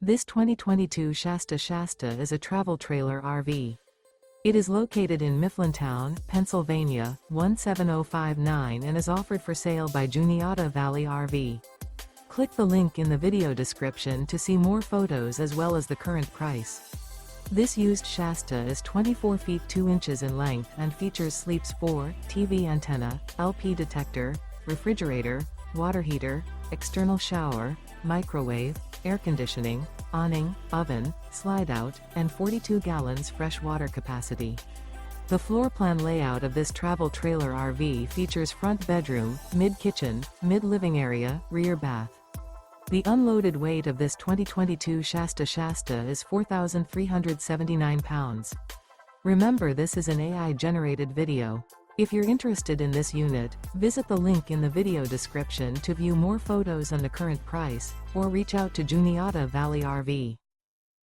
This 2022 Shasta is a travel trailer RV. It is located in Mifflintown, Pennsylvania, 17059 and is offered for sale by Juniata Valley RV. Click the link in the video description to see more photos as well as the current price. This used Shasta is 24 feet 2 inches in length and features sleeps 4, TV antenna, LP detector, refrigerator, water heater, external shower, microwave, air conditioning, awning, oven, slide-out, and 42 gallons fresh water capacity. The floor plan layout of this travel trailer RV features front bedroom, mid-kitchen, mid-living area, rear bath. The unloaded weight of this 2022 Shasta is 4,379 pounds. Remember, this is an AI-generated video. If you're interested in this unit, visit the link in the video description to view more photos and the current price, or reach out to Juniata Valley RV.